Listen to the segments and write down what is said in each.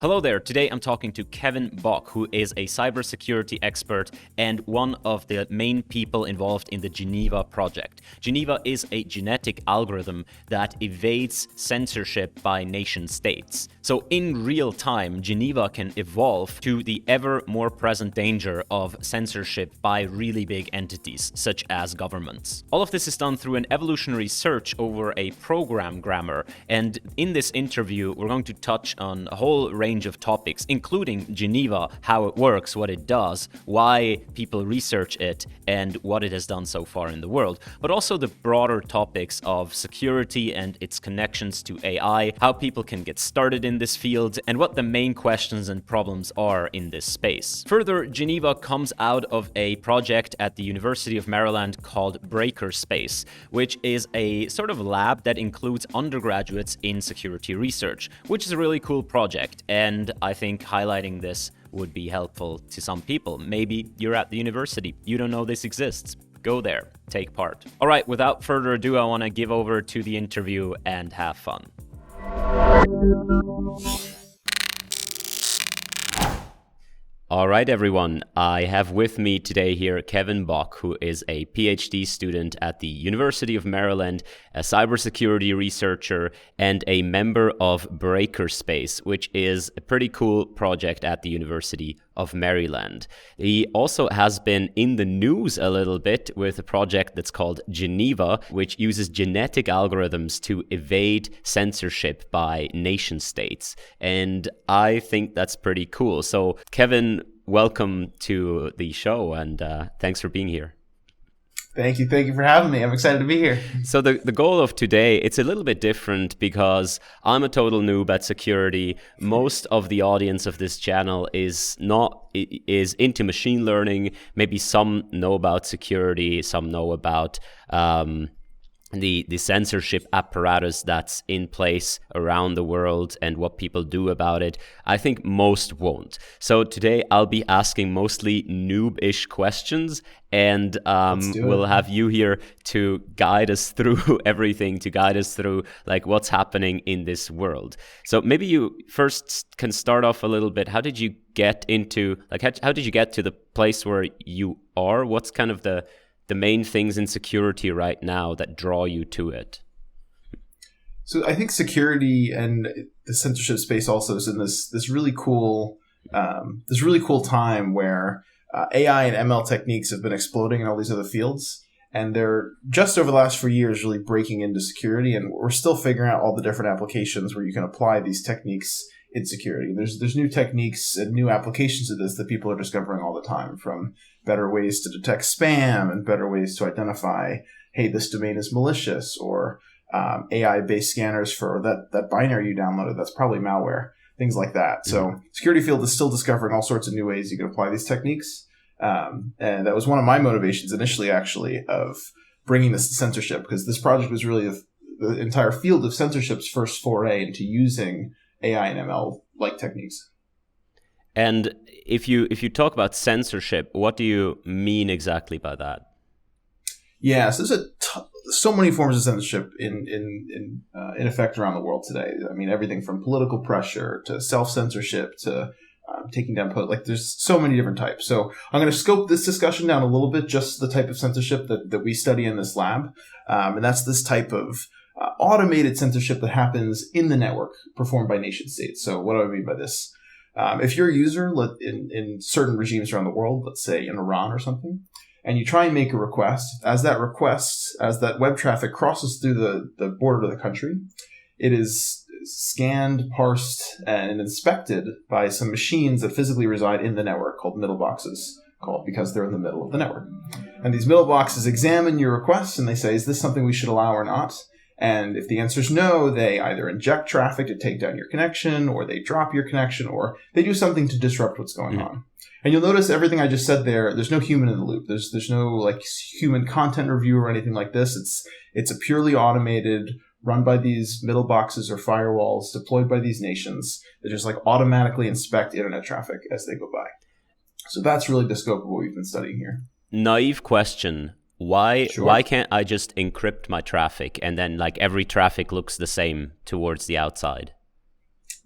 Hello there. Today I'm talking to Kevin Bock, who is a cybersecurity expert and one of the main people involved in the Geneva Project. Geneva is a genetic algorithm that evades censorship by nation states. So in real time, Geneva can evolve to the ever more present danger of censorship by really big entities, such as governments. All of this is done through an evolutionary search over a program grammar, and in this interview, we're going to touch on a whole range of topics, including Geneva, how it works, what it does, why people research it, and what it has done so far in the world, but also the broader topics of security and its connections to AI, how people can get started in this field, and what the main questions and problems are in this space. Further, Geneva comes out of a project at the University of Maryland called Breakerspace, which is a sort of lab that includes undergraduates in security research, which is a really cool project. And I think highlighting this would be helpful to some people. Maybe you're at the university, you don't know this exists. Go there, take part. All right, without further ado, I want to give over to the interview and have fun. All right, everyone. I have with me today here Kevin Bock, who is a PhD student at the University of Maryland, a cybersecurity researcher, and a member of Breakerspace, which is a pretty cool project at the University of Maryland. He also has been in the news a little bit with a project that's called Geneva, which uses genetic algorithms to evade censorship by nation states. And I think that's pretty cool. So, Kevin, welcome to the show, and thanks for being here. Thank you for having me. I'm excited to be here. So the goal of today, it's a little bit different because I'm a total noob at security. Most of the audience of this channel is into machine learning. Maybe some know about security, some know about the censorship apparatus that's in place around the world and what people do about it. I think most won't. So today I'll be asking mostly noob-ish questions, and we'll have you here to guide us through everything, to guide us through like what's happening in this world. So maybe you first can start off a little bit. How did you get into, like, how did you get to the place where you are? What's kind of the main things in security right now that draw you to it? So I think security and the censorship space also is in this really cool time where AI and ML techniques have been exploding in all these other fields, and they're just over the last few years really breaking into security, and we're still figuring out all the different applications where you can apply these techniques in security. There's new techniques and new applications of this that people are discovering all the time, from better ways to detect spam and better ways to identify, hey, this domain is malicious, or AI-based scanners for that binary you downloaded, that's probably malware, things like that. Mm-hmm. So security field is still discovering all sorts of new ways you can apply these techniques. And that was one of my motivations initially, actually, of bringing this to censorship, because this project was really the entire field of censorship's first foray into using AI and ML-like techniques. And if you talk about censorship, what do you mean exactly by that? Yeah, so there's so many forms of censorship in effect around the world today. I mean, everything from political pressure to self-censorship to taking down there's so many different types. So I'm going to scope this discussion down a little bit, just the type of censorship that we study in this lab. And that's this type of automated censorship that happens in the network performed by nation states. So what do I mean by this? If you're a user in certain regimes around the world, let's say in Iran or something, and you try and make a request, as that web traffic crosses through the border of the country, it is scanned, parsed, and inspected by some machines that physically reside in the network called middle boxes, because they're in the middle of the network. And these middle boxes examine your request and they say, is this something we should allow or not? And if the answer is no, they either inject traffic to take down your connection, or they drop your connection, or they do something to disrupt what's going on. And you'll notice everything I just said there's no human in the loop. There's no like human content review or anything like this. It's a purely automated, run by these middle boxes or firewalls deployed by these nations that just like automatically inspect internet traffic as they go by. So that's really the scope of what we've been studying here. Naive question. Why can't I just encrypt my traffic and then like every traffic looks the same towards the outside?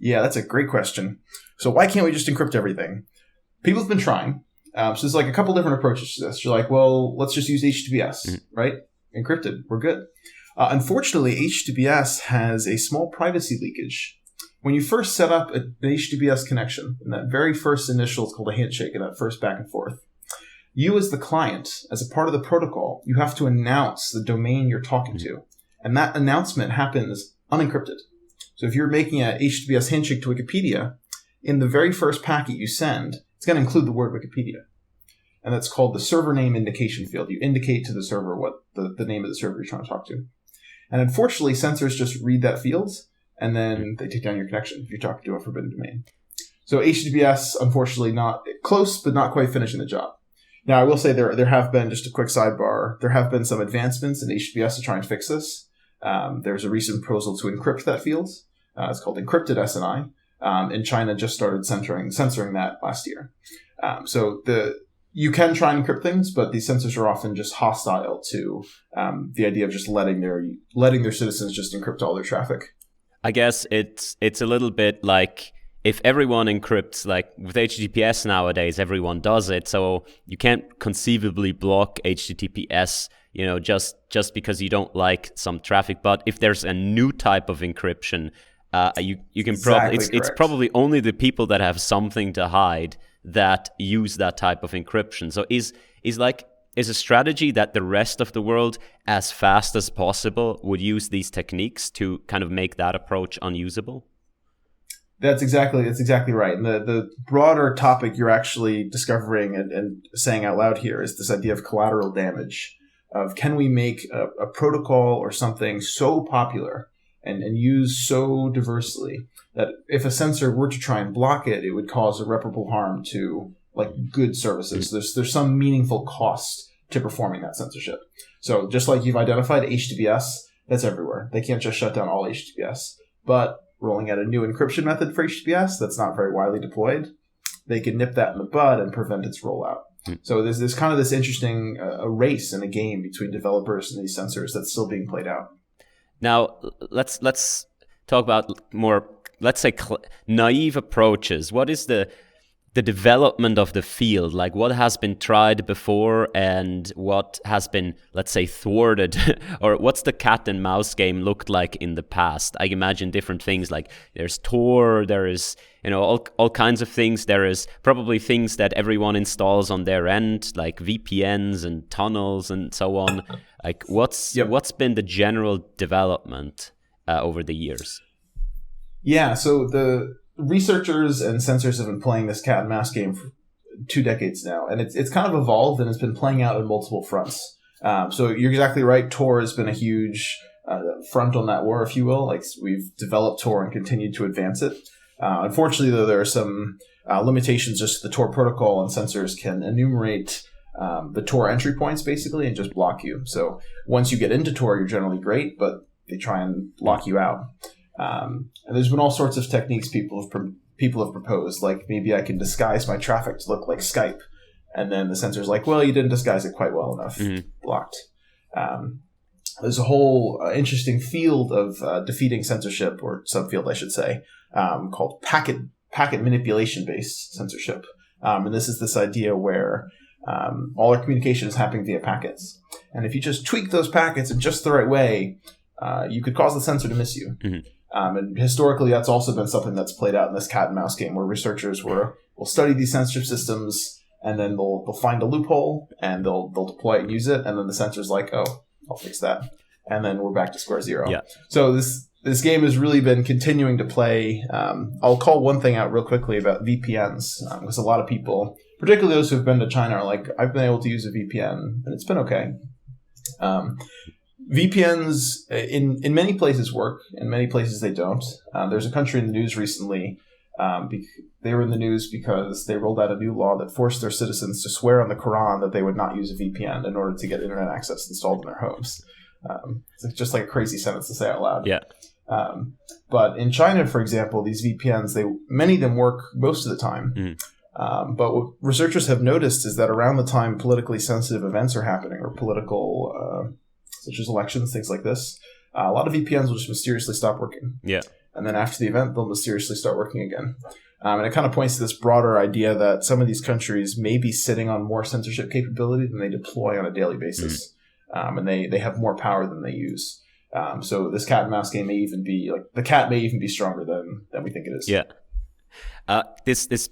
Yeah, that's a great question. So why can't we just encrypt everything? People have been trying. So there's like a couple different approaches to this. You're like, well, let's just use HTTPS, right? Encrypted, we're good. Unfortunately, HTTPS has a small privacy leakage. When you first set up an HTTPS connection, in that very first initial, it's called a handshake, in that first back and forth, you as the client, as a part of the protocol, you have to announce the domain you're talking to. And that announcement happens unencrypted. So if you're making a HTTPS handshake to Wikipedia, in the very first packet you send, it's going to include the word Wikipedia. And that's called the server name indication field. You indicate to the server what the name of the server you're trying to talk to. And unfortunately, censors just read that field, and then they take down your connection if you're talking to a forbidden domain. So HTTPS, unfortunately, not close, but not quite finishing the job. Now, I will say there have been, just a quick sidebar, there have been some advancements in HTTPS to try and fix this. There's a recent proposal to encrypt that field. It's called encrypted SNI. And China just started censoring that last year. So you can try and encrypt things, but these censors are often just hostile to the idea of just letting their citizens just encrypt all their traffic. I guess it's a little bit like if everyone encrypts, like with HTTPS nowadays, everyone does it. So you can't conceivably block HTTPS, just because you don't like some traffic. But if there's a new type of encryption, you can probably it's probably only the people that have something to hide that use that type of encryption. So is a strategy that the rest of the world, as fast as possible, would use these techniques to kind of make that approach unusable? That's exactly right. And the broader topic you're actually discovering and saying out loud here is this idea of collateral damage. Of can we make a protocol or something so popular and used so diversely that if a censor were to try and block it, it would cause irreparable harm to like good services. There's some meaningful cost to performing that censorship. So just like you've identified HTTPS, that's everywhere. They can't just shut down all HTTPS. But rolling out a new encryption method for HTTPS that's not very widely deployed, they can nip that in the bud and prevent its rollout. So there's kind of this interesting race in a game between developers and these censors that's still being played out. Now, let's talk about more, let's say, naive approaches. What is the development of the field? Like, what has been tried before and what has been, let's say, thwarted? Or what's the cat and mouse game looked like in the past? I imagine different things, like there's Tor, there is, all kinds of things. There is probably things that everyone installs on their end, like VPNs and tunnels and so on. Like, what's been the general development over the years? Yeah, so the researchers and censors have been playing this cat and mouse game for 2 decades now, and it's kind of evolved and it's been playing out on multiple fronts. So you're exactly right. Tor has been a huge front on that war, if you will. Like, we've developed Tor and continued to advance it. Unfortunately, though, there are some limitations just to the Tor protocol, and censors can enumerate the Tor entry points basically and just block you. So once you get into Tor, you're generally great, but they try and lock you out. And there's been all sorts of techniques people have proposed, like maybe I can disguise my traffic to look like Skype, and then the censor's like, well, you didn't disguise it quite well enough, blocked. There's a whole interesting field of defeating censorship, or subfield, I should say, called packet manipulation-based censorship. And this is this idea where all our communication is happening via packets. And if you just tweak those packets in just the right way, you could cause the censor to miss you. And historically, that's also been something that's played out in this cat and mouse game, where researchers will study these censorship systems, and then they'll find a loophole, and they'll deploy it and use it, and then the censor's like, oh, I'll fix that. And then we're back to square zero. Yeah. So this game has really been continuing to play. I'll call one thing out real quickly about VPNs, because a lot of people, particularly those who have been to China, are like, I've been able to use a VPN, and it's been okay. VPNs in many places work, in many places they don't. There's a country in the news recently. They were in the news because they rolled out a new law that forced their citizens to swear on the Quran that they would not use a VPN in order to get internet access installed in their homes. It's just like a crazy sentence to say out loud. Yeah. But in China, for example, these VPNs, many of them work most of the time. But what researchers have noticed is that around the time politically sensitive events are happening, or political, such as elections, things like this, a lot of VPNs will just mysteriously stop working. Yeah. And then after the event, they'll mysteriously start working again. And it kind of points to this broader idea that some of these countries may be sitting on more censorship capability than they deploy on a daily basis. And they have more power than they use. So this cat and mouse game may even be like the cat may even be stronger than we think it is. Yeah. This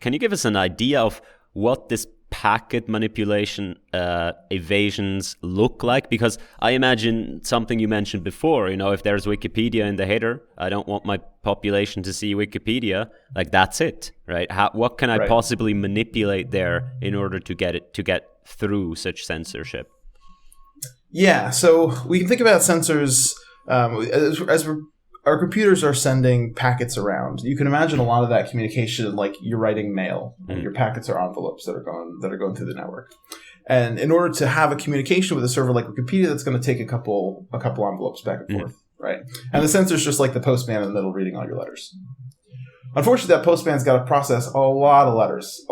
can you give us an idea of what this packet manipulation evasions look like? Because I imagine something you mentioned before, if there's Wikipedia in the header, I don't want my population to see Wikipedia, like that's it, right? What can I possibly manipulate there in order to get through such censorship? Yeah, so we can think about censors as our computers are sending packets around. You can imagine a lot of that communication like you're writing mail. And your packets are envelopes that are going through the network. And in order to have a communication with a server like Wikipedia, that's going to take a couple envelopes back and forth, right? And the censor's just like the postman in the middle reading all your letters. Unfortunately, that postman's got to process a lot of letters.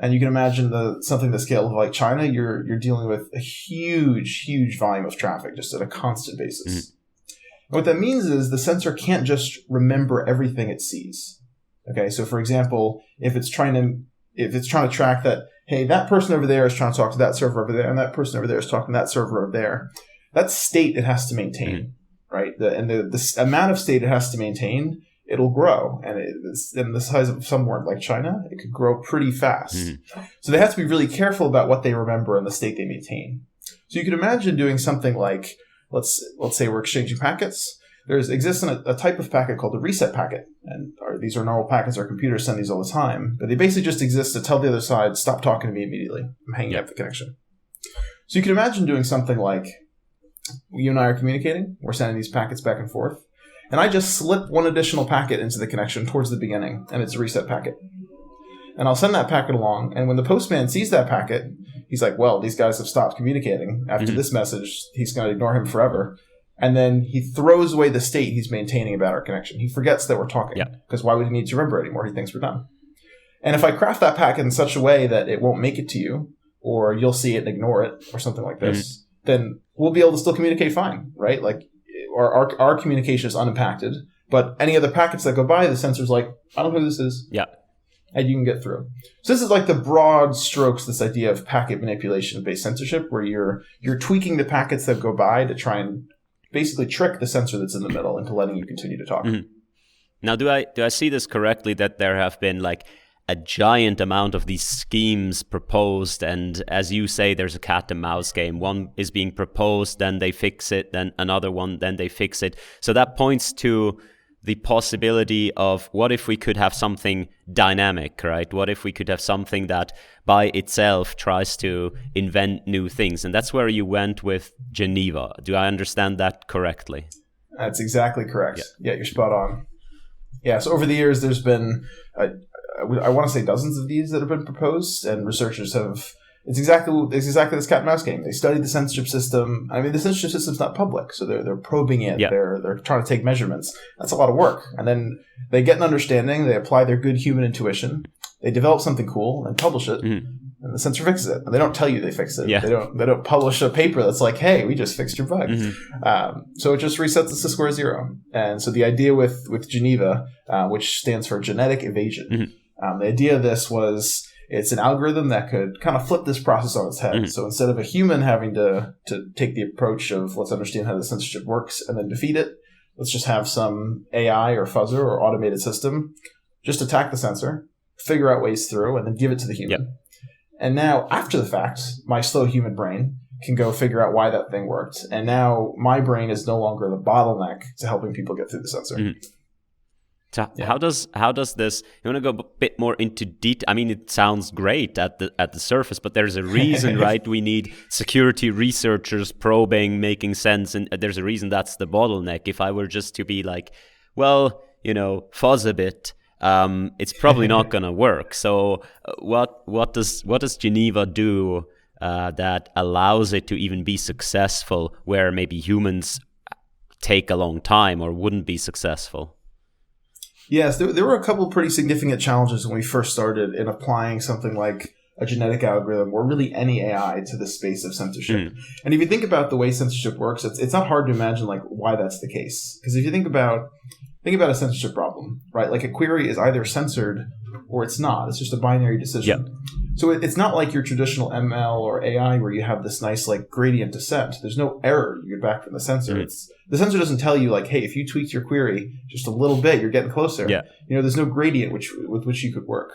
And you can imagine something the scale of like China, you're dealing with a huge volume of traffic just at a constant basis. What that means is the censor can't just remember everything it sees. Okay, so for example, if it's trying to track that, hey, that person over there is trying to talk to that server over there, and that person over there is talking to that server over there, that state it has to maintain, right? The amount of state it has to maintain, it'll grow, and in the size of somewhere like China, it could grow pretty fast. So they have to be really careful about what they remember and the state they maintain. So you can imagine doing something like, let's say we're exchanging packets. There exists a type of packet called the reset packet. And these are normal packets. Our computers send these all the time. But they basically just exist to tell the other side, stop talking to me immediately. I'm hanging up the connection. So you can imagine doing something like, you and I are communicating. We're sending these packets back and forth. And I just slip one additional packet into the connection towards the beginning. And it's a reset packet. And I'll send that packet along. And when the postman sees that packet, he's like, well, these guys have stopped communicating. After this message, he's going to ignore him forever. And then he throws away the state he's maintaining about our connection. He forgets that we're talking. Because why would he need to remember anymore? He thinks we're done. And if I craft that packet in such a way that it won't make it to you, or you'll see it and ignore it, or something like this, then we'll be able to still communicate fine, right? Like our communication is unimpacted. But any other packets that go by, the censor's like, I don't know who this is. And you can get through. So this is like the broad strokes, this idea of packet manipulation-based censorship, where you're tweaking the packets that go by to try and basically trick the censor that's in the middle into letting you continue to talk. Now, do I see this correctly that there have been like a giant amount of these schemes proposed, and as you say, there's a cat and mouse game. One is being proposed, then they fix it, then another one, then they fix it. So that points to the possibility of what if we could have something dynamic, right? What if we could have something that by itself tries to invent new things? And that's where you went with Geneva. Do I understand that correctly? That's exactly correct. Yeah, you're spot on. Yeah, so over the years, there's been, I want to say dozens of these that have been proposed, and researchers have, it's exactly this cat and mouse game. They studied the censorship system. I mean, the censorship system's not public, so they're probing it. They're trying to take measurements. That's a lot of work. And then they get an understanding. They apply their good human intuition. They develop something cool and publish it. And the censor fixes it. And they don't tell you they fixed it. They don't publish a paper that's like, hey, we just fixed your bug. So it just resets us to square zero. And so the idea with Geneva, which stands for genetic evasion, the idea of this was, it's an algorithm that could kind of flip this process on its head. So instead of a human having to take the approach of let's understand how the censorship works and then defeat it, let's just have some AI or fuzzer or automated system just attack the censor, figure out ways through, and then give it to the human. And now, after the fact, my slow human brain can go figure out why that thing worked. And now my brain is no longer the bottleneck to helping people get through the censor. So how does this? You want to go a bit more into detail? I mean, it sounds great at the surface, but there's a reason, right? We need security researchers probing, making sense, and there's a reason that's the bottleneck. If I were just to be like, well, fuzz a bit, it's probably not going to work. So what does Geneva do that allows it to even be successful, where maybe humans take a long time or wouldn't be successful? Yes, there were a couple of pretty significant challenges when we first started in applying something like a genetic algorithm or really any AI to the space of censorship. And if you think about the way censorship works, it's not hard to imagine like why that's the case. Because if you think about a censorship problem, right? Like a query is either censored or it's not. It's just a binary decision. Yep. So it's not like your traditional ML or AI where you have this nice like gradient descent. There's no error you get back from the censor. The censor doesn't tell you like, hey, if you tweaked your query just a little bit, you're getting closer. Yeah. There's no gradient with which you could work.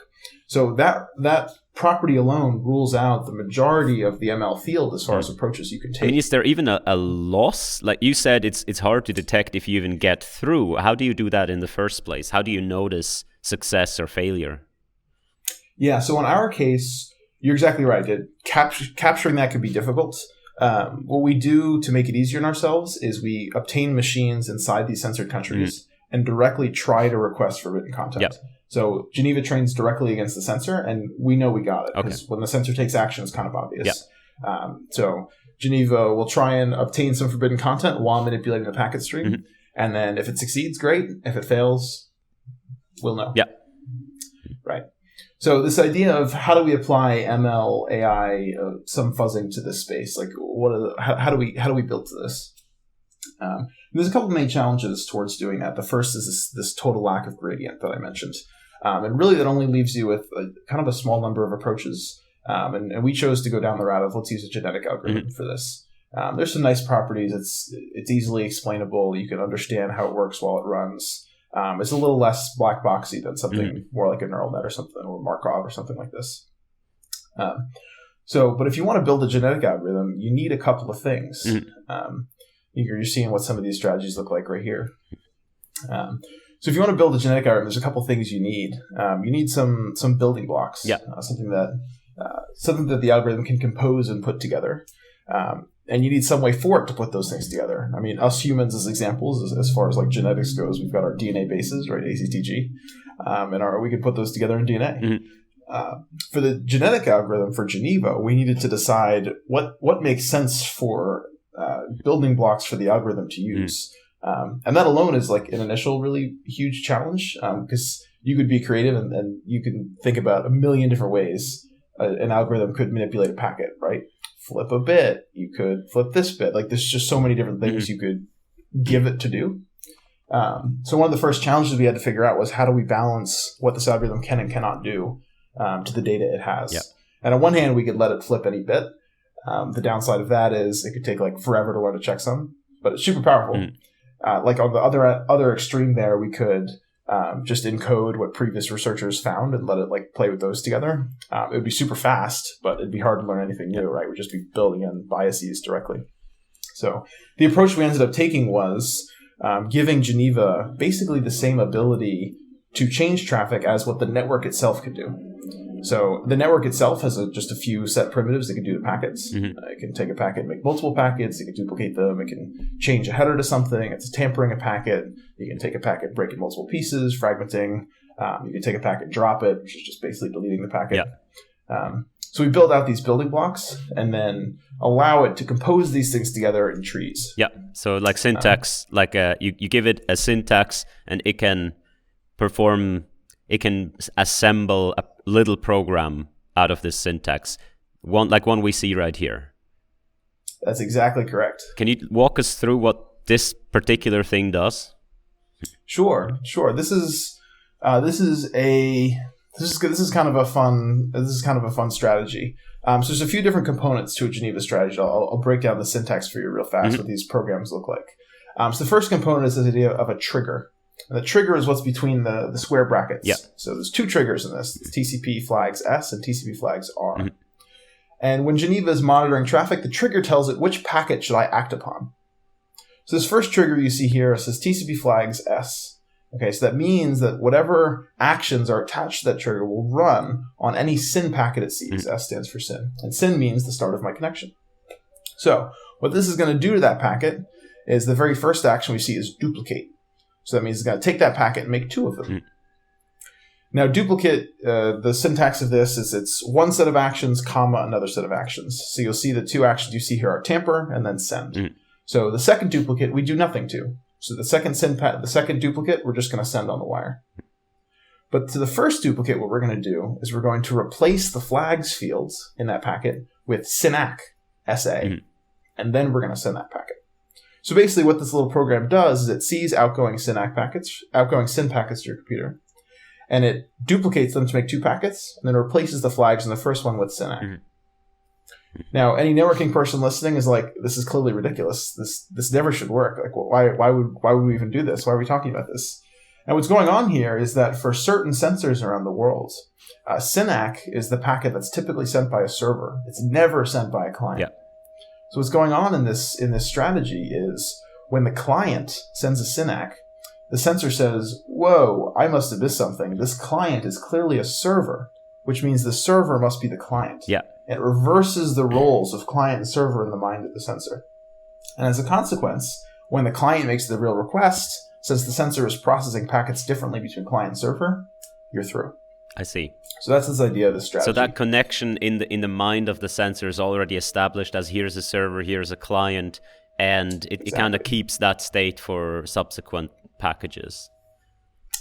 So that property alone rules out the majority of the ML field as far as approaches you can take. I mean, is there even a loss? Like you said, it's hard to detect if you even get through. How do you do that in the first place? How do you notice success or failure? Yeah, so in our case, you're exactly right. Capturing that could be difficult. What we do to make it easier on ourselves is we obtain machines inside these censored countries and directly try to request forbidden content. Yep. So Geneva trains directly against the censor, and we know we got it because when the censor takes action, it's kind of obvious. Yep. So Geneva will try and obtain some forbidden content while manipulating the packet stream. And then if it succeeds, great. If it fails, we'll know. Yeah. Right. So this idea of how do we apply ML, AI, some fuzzing to this space? Like, how do we build to this? There's a couple of main challenges towards doing that. The first is this total lack of gradient that I mentioned. And really that only leaves you with kind of a small number of approaches. And we chose to go down the route of let's use a genetic algorithm for this. There's some nice properties. It's easily explainable. You can understand how it works while it runs. It's a little less black boxy than something more like a neural net or something, or Markov or something like this. But if you want to build a genetic algorithm, you need a couple of things. You're seeing what some of these strategies look like right here. So if you want to build a genetic algorithm, there's a couple of things you need. You need some building blocks. Yeah. Something that the algorithm can compose and put together. And you need some way for it to put those things together. I mean, us humans as examples, as far as like genetics goes, we've got our DNA bases, right, ACTG, and we could put those together in DNA. For the genetic algorithm for Geneva, we needed to decide what makes sense for building blocks for the algorithm to use. And that alone is like an initial really huge challenge because you could be creative and you can think about a million different ways an algorithm could manipulate a packet, right? Flip a bit, you could flip this bit. Like there's just so many different things you could give it to do. So one of the first challenges we had to figure out was how do we balance what this algorithm can and cannot do to the data it has. Yep. And on one hand, we could let it flip any bit. The downside of that is it could take like forever to learn a checksum, but it's super powerful. Like on the other extreme there, we could just encode what previous researchers found and let it like play with those together. It would be super fast, but it'd be hard to learn anything new, right? We'd just be building in biases directly. So the approach we ended up taking was giving Geneva basically the same ability to change traffic as what the network itself could do. So the network itself has just a few set primitives that can do to packets. It can take a packet and make multiple packets. It can duplicate them. It can change a header to something. It's tampering a packet. You can take a packet, break it in multiple pieces, fragmenting. You can take a packet, drop it, which is just basically deleting the packet. So we build out these building blocks and then allow it to compose these things together in trees. Yeah. So like syntax, you give it a syntax and it can assemble a little program out of this syntax, one we see right here. That's exactly correct. Can you walk us through what this particular thing does? Sure. This is kind of a fun strategy. So there's a few different components to a Geneva strategy. I'll break down the syntax for you real fast. What these programs look like. So the first component is this idea of a trigger. And the trigger is what's between the square brackets. Yep. So there's two triggers in this. It's TCP flags S and TCP flags R. And when Geneva is monitoring traffic, the trigger tells it which packet should I act upon. So this first trigger you see here says TCP flags S. Okay, so that means that whatever actions are attached to that trigger will run on any SYN packet it sees. S stands for SYN. And SYN means the start of my connection. So what this is going to do to that packet is the very first action we see is duplicate. So that means it's going to take that packet and make two of them. Now, duplicate, the syntax of this is it's one set of actions, comma, another set of actions. So you'll see the two actions you see here are tamper and then send. So the second duplicate, we do nothing to. So the second duplicate, we're just going to send on the wire. But to the first duplicate, what we're going to do is we're going to replace the flags fields in that packet with synac, SA, and then we're going to send that packet. So basically what this little program does is it sees outgoing syn packets to your computer, and it duplicates them to make 2 packets, and then replaces the flags in the first one with synac. Now, any networking person listening is like, this is clearly ridiculous. This never should work. Like, why would we even do this? Why are we talking about this? And what's going on here is that for certain censors around the world, synac is the packet that's typically sent by a server. It's never sent by a client. Yeah. So what's going on in this strategy is when the client sends a synac, the censor says, whoa, I must have missed something. This client is clearly a server, which means the server must be the client. Yeah. It reverses the roles of client and server in the mind of the censor. And as a consequence, when the client makes the real request, since the censor is processing packets differently between client and server, you're through. I see. So that's this idea of the strategy. So that connection in the mind of the censor is already established as here's a server, here's a client, and it kind of keeps that state for subsequent packages.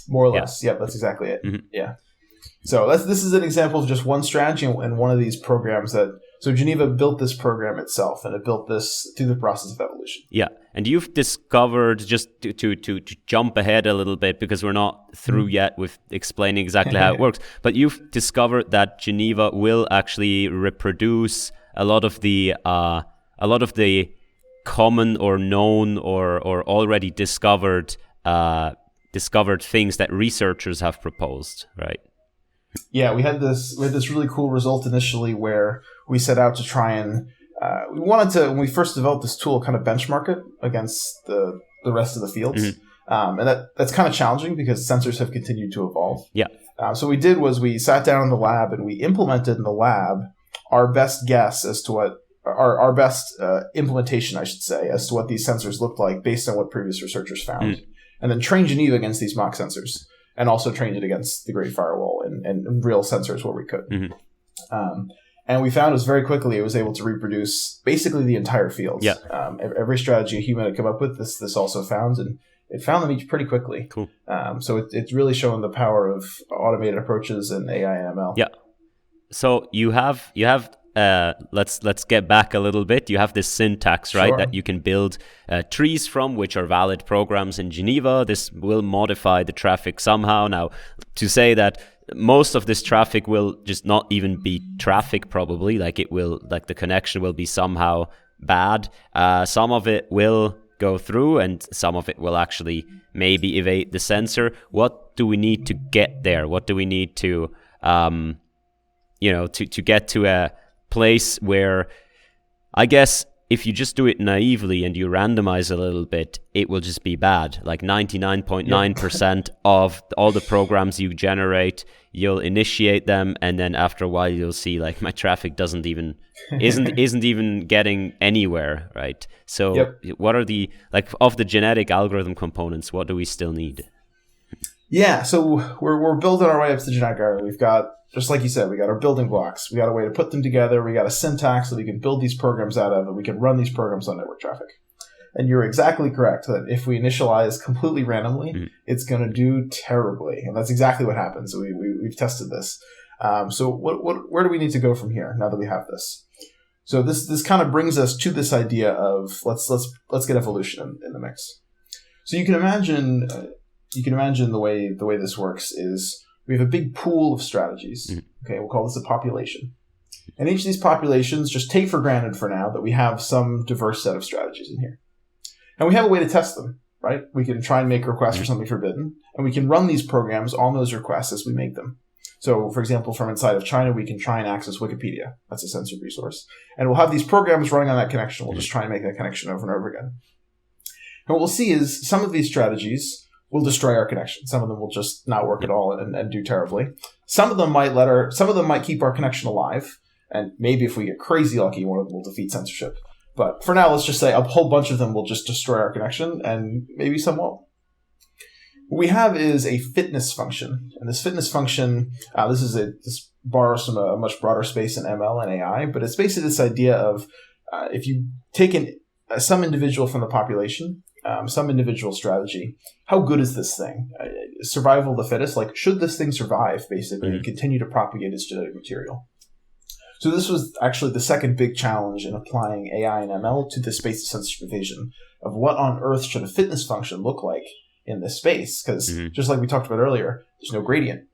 More or less. Yeah, that's exactly it. Yeah. So this is an example of just one strategy in one of these programs so Geneva built this program itself, and it built this through the process of evolution. Yeah, and you've discovered, just to jump ahead a little bit, because we're not through yet with explaining exactly how it works, but you've discovered that Geneva will actually reproduce a lot of the common or known or already discovered things that researchers have proposed, right? Yeah, we had this really cool result initially where we set out to try and we wanted to, when we first developed this tool, kind of benchmark it against the rest of the fields. And that's kind of challenging because sensors have continued to evolve. Yeah. So what we did was we sat down in the lab and we implemented in the lab our best guess as to what our best implementation, I should say, as to what these sensors looked like based on what previous researchers found. And then trained Geneva against these mock sensors, and also trained it against the Great Firewall and real sensors where we could. And we found very quickly it was able to reproduce basically the entire field. Yeah. Every strategy a human had come up with, this also found, and it found them each pretty quickly. Cool. So it's really shown the power of automated approaches and AI and ML. Yeah. So you have let's get back a little bit. You have this syntax, right, Sure. that you can build trees from, which are valid programs in Geneva. This will modify the traffic somehow. Now, to say that most of this traffic will just not even be traffic, probably, like the connection will be somehow bad. Some of it will go through, and some of it will actually maybe evade the censor. What do we need to get there? What do we need to to get to a place where, I guess, if you just do it naively and you randomize a little bit, it will just be bad. Like 99.9% of all the programs you generate, you'll initiate them, and then after a while you'll see like my traffic isn't even getting anywhere, right? So what are the, like, of the genetic algorithm components, what do we still need? Yeah, so we're building our way up to the genetic algorithm. We've got, just like you said, we got our building blocks. We got a way to put them together. We got a syntax that we can build these programs out of, and we can run these programs on network traffic. And you're exactly correct that if we initialize completely randomly, it's going to do terribly. And that's exactly what happens. We've tested this. So where do we need to go from here now that we have this? So this kind of brings us to this idea of let's get evolution in the mix. So you can imagine the way this works is we have a big pool of strategies. Okay, we'll call this a population. And each of these populations, just take for granted for now that we have some diverse set of strategies in here. And we have a way to test them, right? We can try and make requests for something forbidden, and we can run these programs on those requests as we make them. So, for example, from inside of China, we can try and access Wikipedia. That's a censored resource. And we'll have these programs running on that connection. We'll just try and make that connection over and over again. And what we'll see is some of these strategies will destroy our connection. Some of them will just not work at all and do terribly. Some of them might keep our connection alive, and maybe if we get crazy lucky, one of them will defeat censorship. But for now, let's just say a whole bunch of them will just destroy our connection, and maybe some won't. What we have is a fitness function, and this fitness function, this borrows from a much broader space in ML and AI, but it's basically this idea of if you take some individual from the population, some individual strategy. How good is this thing? Survival of the fittest. Like, should this thing survive, basically, and continue to propagate its genetic material? So this was actually the second big challenge in applying AI and ML to the space of censorship evasion, of what on earth should a fitness function look like in this space? Because just like we talked about earlier, there's no gradient,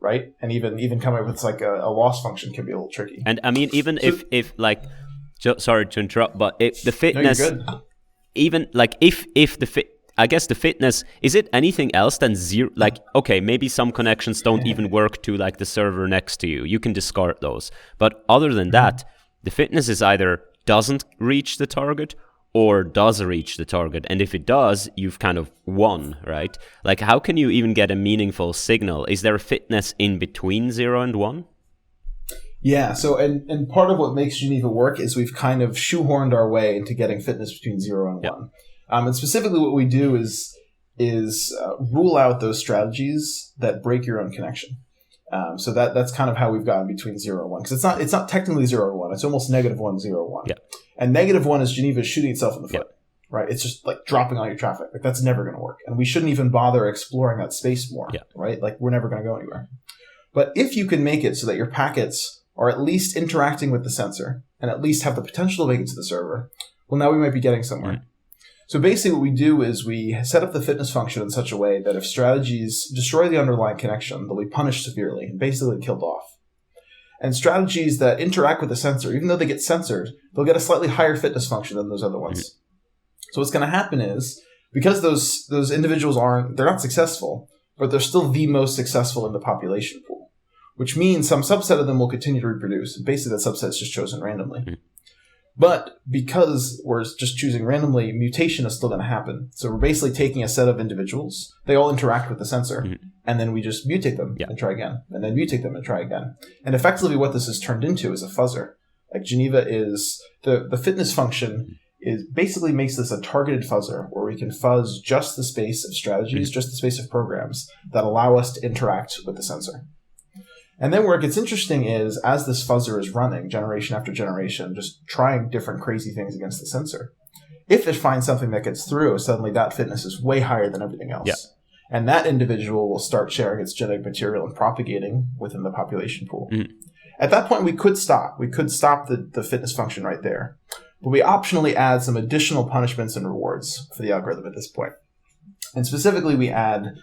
right? And even coming up with like a loss function can be a little tricky. And I mean, even if like, sorry to interrupt, but if the fitness, no, you're good. Even like if the fit, I guess the fitness, is it anything else than zero? Like, okay, maybe some connections don't even work to like the server next to you. You can discard those. But other than that, the fitness is either doesn't reach the target or does reach the target. And if it does, you've kind of won, right? Like, how can you even get a meaningful signal? Is there a fitness in between 0 and 1? Yeah, so and part of what makes Geneva work is we've kind of shoehorned our way into getting fitness between 0 and 1. And specifically what we do is rule out those strategies that break your own connection. So that's kind of how we've gotten between 0 and 1. Because it's not technically 0 and 1. It's almost -1, 0, 1. Yeah. And -1 is Geneva shooting itself in the foot. Right? It's just like dropping all your traffic. Like, that's never going to work. And we shouldn't even bother exploring that space more. Right? Like, we're never going to go anywhere. But if you can make it so that your packets are at least interacting with the sensor and at least have the potential to make it to the server, well, now we might be getting somewhere. So basically what we do is we set up the fitness function in such a way that if strategies destroy the underlying connection, they'll be punished severely and basically killed off. And strategies that interact with the sensor, even though they get censored, they'll get a slightly higher fitness function than those other ones. So what's going to happen is, because those individuals they're not successful, but they're still the most successful in the population pool, which means some subset of them will continue to reproduce. Basically, that subset is just chosen randomly. But because we're just choosing randomly, mutation is still going to happen. So we're basically taking a set of individuals. They all interact with the sensor. And then we just mutate them and try again. And then mutate them and try again. And effectively what this has turned into is a fuzzer. Like, Geneva is... The fitness function basically makes this a targeted fuzzer, where we can fuzz just the space of strategies, just the space of programs that allow us to interact with the sensor. And then where it gets interesting is, as this fuzzer is running generation after generation, just trying different crazy things against the sensor, if it finds something that gets through, suddenly that fitness is way higher than everything else. And that individual will start sharing its genetic material and propagating within the population pool. At that point, we could stop. We could stop the fitness function right there. But we optionally add some additional punishments and rewards for the algorithm at this point. And specifically, we add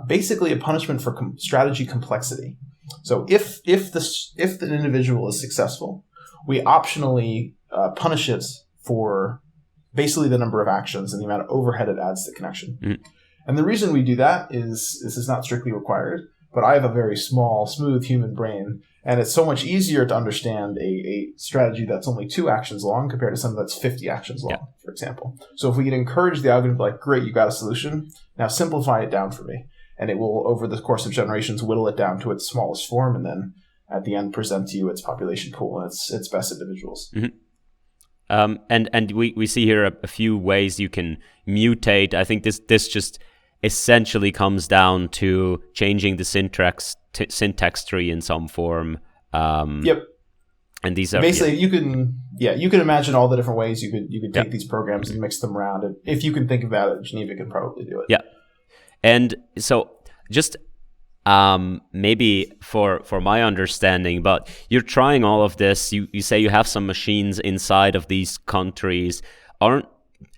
basically a punishment for strategy complexity. So if the individual is successful, we optionally punish it for basically the number of actions and the amount of overhead it adds to the connection. And the reason we do that is this is not strictly required, but I have a very small, smooth human brain, and it's so much easier to understand a strategy that's only 2 actions long compared to something that's 50 actions long, for example. So if we can encourage the algorithm to be like, great, you got a solution, now simplify it down for me. And it will, over the course of generations, whittle it down to its smallest form, and then at the end present to you its population pool and its best individuals. And we see here a few ways you can mutate. I think this just essentially comes down to changing the syntax tree in some form. And these are basically you can imagine all the different ways you could take these programs and mix them around. And if you can think about it, Geneva can probably do it. And so just maybe for my understanding, but you're trying all of this. You say you have some machines inside of these countries.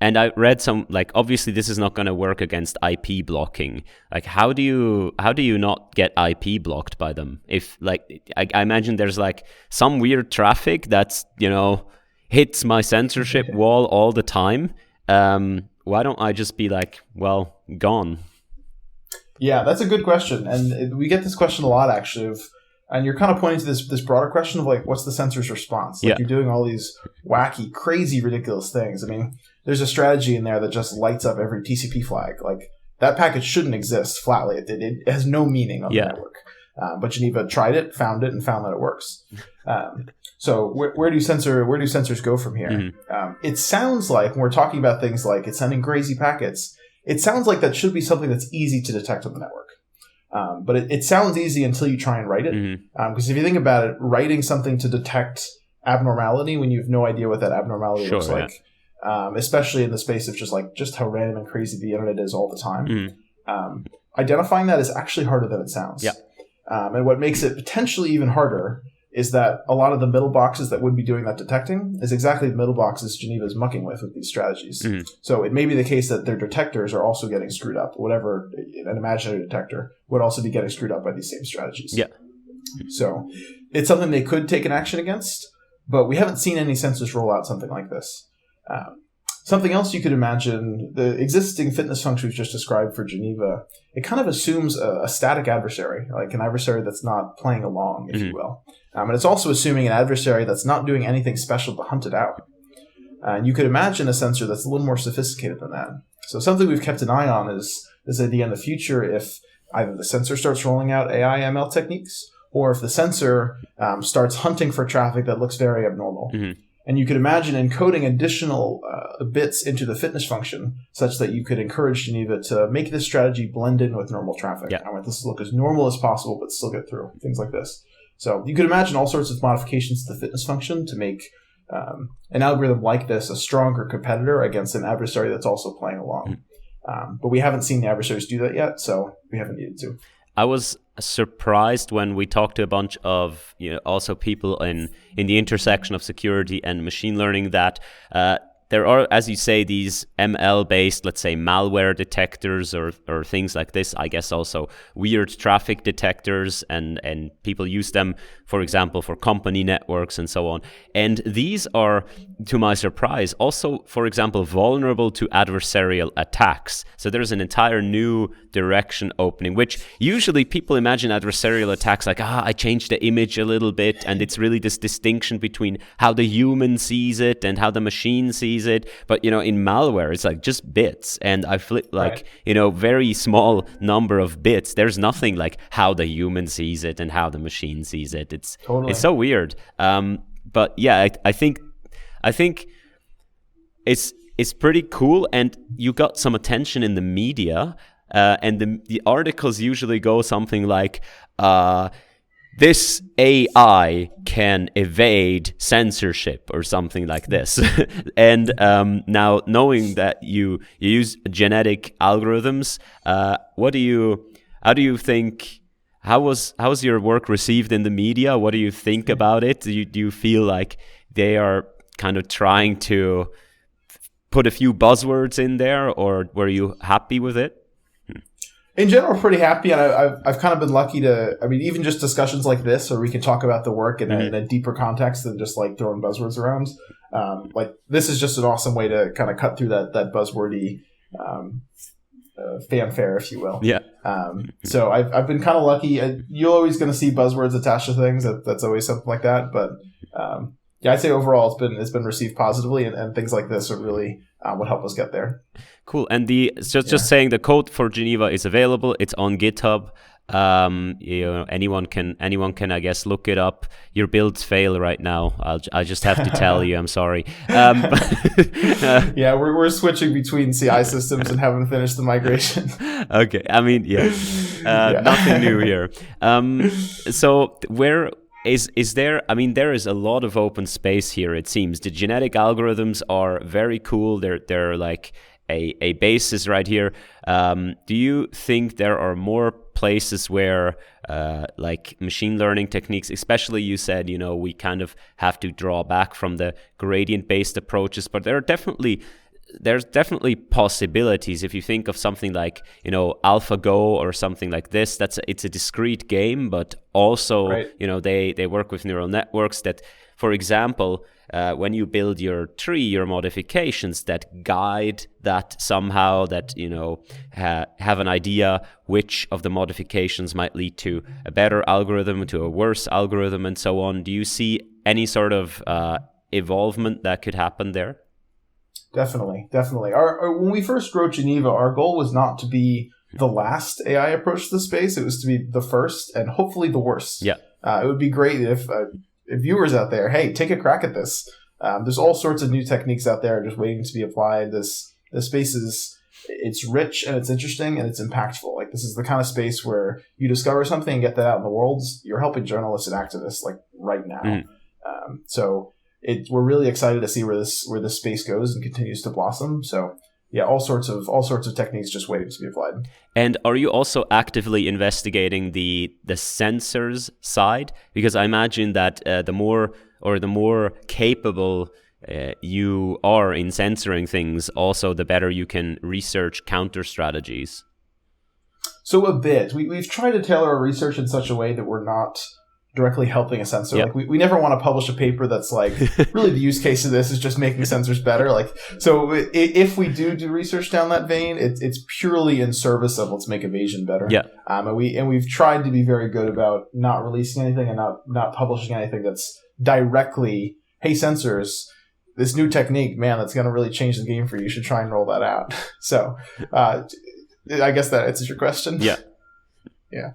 And I read some, like, obviously this is not going to work against IP blocking. Like, how do you not get IP blocked by them? If, like, I imagine there's like some weird traffic that's, hits my censorship wall all the time. Why don't I just be like, well, gone? Yeah, that's a good question. And we get this question a lot, actually, and you're kind of pointing to this broader question of, like, what's the censor's response? Like, you're doing all these wacky, crazy, ridiculous things. I mean, there's a strategy in there that just lights up every TCP flag. Like, that packet shouldn't exist flatly. It has no meaning on the network. But Geneva tried it, found it, and found that it works. So where do sensors go from here? It sounds like, when we're talking about things like it's sending crazy packets, it sounds like that should be something that's easy to detect on the network. But it sounds easy until you try and write it. Because if you think about it, writing something to detect abnormality when you have no idea what that abnormality looks like, especially in the space of just how random and crazy the internet is all the time. Identifying that is actually harder than it sounds. Yeah. And what makes it potentially even harder is that a lot of the middle boxes that would be doing that detecting is exactly the middle boxes Geneva is mucking with these strategies. So it may be the case that their detectors are also getting screwed up. Whatever, an imaginary detector would also be getting screwed up by these same strategies. Yeah. So it's something they could take an action against, but we haven't seen any censors roll out something like this. Something else you could imagine, the existing fitness function we've just described for Geneva, it kind of assumes a static adversary, like an adversary that's not playing along, if you will. And it's also assuming an adversary that's not doing anything special to hunt it out. And you could imagine a sensor that's a little more sophisticated than that. So something we've kept an eye on is this idea in the future if either the sensor starts rolling out AI ML techniques, or if the sensor starts hunting for traffic that looks very abnormal. And you could imagine encoding additional bits into the fitness function such that you could encourage Geneva to make this strategy blend in with normal traffic. I want this to look as normal as possible, but still get through, things like this. So you could imagine all sorts of modifications to the fitness function to make an algorithm like this a stronger competitor against an adversary that's also playing along. But we haven't seen the adversaries do that yet, so we haven't needed to. I was surprised when we talked to a bunch of also people in the intersection of security and machine learning that there are, as you say, these ML-based, let's say, malware detectors or things like this. I guess also weird traffic detectors, and people use them, for example, for company networks and so on. And these are, to my surprise, also, for example, vulnerable to adversarial attacks. So there's an entire new direction opening, which usually people imagine adversarial attacks like, I changed the image a little bit, and it's really this distinction between how the human sees it and how the machine sees it. But in malware it's like just bits, and I flip like very small number of bits. There's nothing like how the human sees it and how the machine sees it. It's so weird. But yeah, I think it's pretty cool, and you got some attention in the media, and the articles usually go something like this AI can evade censorship or something like this. And now, knowing that you use genetic algorithms, how do you think, how was your work received in the media? What do you think about it? Do you feel like they are kind of trying to put a few buzzwords in there, or were you happy with it? In general, pretty happy, and I've kind of been lucky to. I mean, even just discussions like this, where we can talk about the work in a deeper context than just like throwing buzzwords around. Like this is just an awesome way to kind of cut through that buzzwordy fanfare, if you will. Yeah. So I've been kind of lucky. You're always going to see buzzwords attached to things. That's always something like that. But yeah, I'd say overall it's been received positively, and things like this are really what help us get there. Cool. And just saying, the code for Geneva is available. It's on GitHub. Anyone can, I guess, look it up. Your builds fail right now. I just have to tell you. I'm sorry. Yeah, we're switching between CI systems and haven't finished the migration. Okay. I mean, nothing new here. So where is there? I mean, there is a lot of open space here. It seems the genetic algorithms are very cool. They're like a basis right here. Do you think there are more places where like machine learning techniques, especially you said, we kind of have to draw back from the gradient-based approaches, but there's definitely possibilities. If you think of something like, AlphaGo or something like this, it's a discrete game, but also, they work with neural networks that, for example, when you build your tree, your modifications that guide that somehow, that have an idea which of the modifications might lead to a better algorithm, to a worse algorithm, and so on. Do you see any sort of evolvement that could happen there? Definitely. When we first wrote Geneva, our goal was not to be the last AI approach to the space. It was to be the first and hopefully the worst. Yeah. It would be great if viewers out there, hey, take a crack at this. There's all sorts of new techniques out there just waiting to be applied. This space it's rich and it's interesting and it's impactful. Like, this is the kind of space where you discover something and get that out in the world. You're helping journalists and activists like right now. So we're really excited to see where this space goes and continues to blossom. So yeah, all sorts of techniques just waiting to be applied. And are you also actively investigating the censors side? Because I imagine that the more capable you are in censoring things, also the better you can research counter strategies. So a bit. We've tried to tailor our research in such a way that we're not directly helping a censor. Yep. Like we never want to publish a paper that's like, really the use case of this is just making censors better. Like, so if we do research down that vein, it's purely in service of let's make evasion better. Yeah. And we've tried to be very good about not releasing anything and not publishing anything that's directly, hey, censors, this new technique, man, that's going to really change the game for you. You should try and roll that out. So, I guess that answers your question. Yeah. Yeah.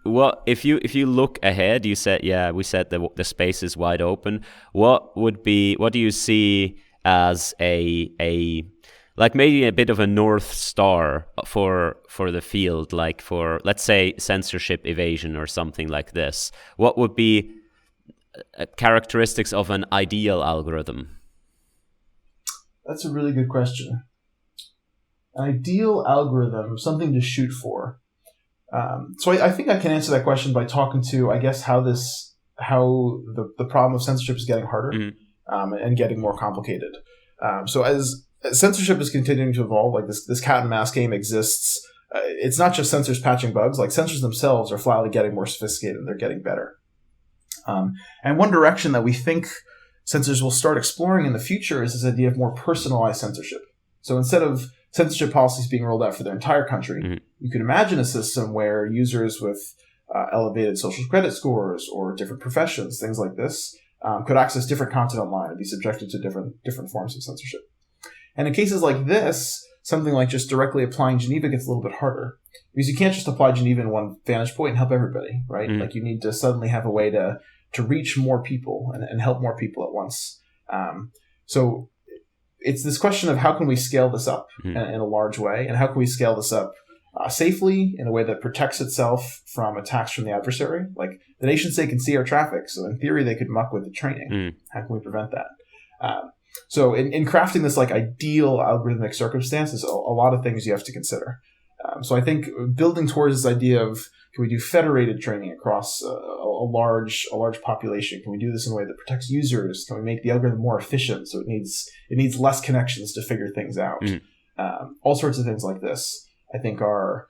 Well, if you look ahead, we said the space is wide open. What do you see as a like maybe a bit of a North Star for the field, like for, let's say, censorship evasion or something like this? What would be characteristics of an ideal algorithm? That's a really good question. An ideal algorithm, something to shoot for. So I think I can answer that question by talking to, I guess, how the problem of censorship is getting harder and getting more complicated. So as censorship is continuing to evolve, like this cat and mouse game exists. It's not just censors patching bugs. Like censors themselves are flatly getting more sophisticated. They're getting better. And one direction that we think censors will start exploring in the future is this idea of more personalized censorship. So instead of censorship policies being rolled out for their entire country, you could imagine a system where users with elevated social credit scores or different professions, things like this, could access different content online and be subjected to different forms of censorship. And in cases like this, something like just directly applying Geneva gets a little bit harder, because you can't just apply Geneva in one vantage point and help everybody, right? Like you need to suddenly have a way to reach more people and help more people at once. So it's this question of how can we scale this up in a large way, and how can we scale this up safely in a way that protects itself from attacks from the adversary. Like the nation state can see our traffic, so in theory they could muck with the training. How can we prevent that? So in crafting this like ideal algorithmic circumstance, there's a lot of things you have to consider. So I think building towards this idea of, can we do federated training across a large population? Can we do this in a way that protects users? Can we make the algorithm more efficient so it needs less connections to figure things out? All sorts of things like this, I think, are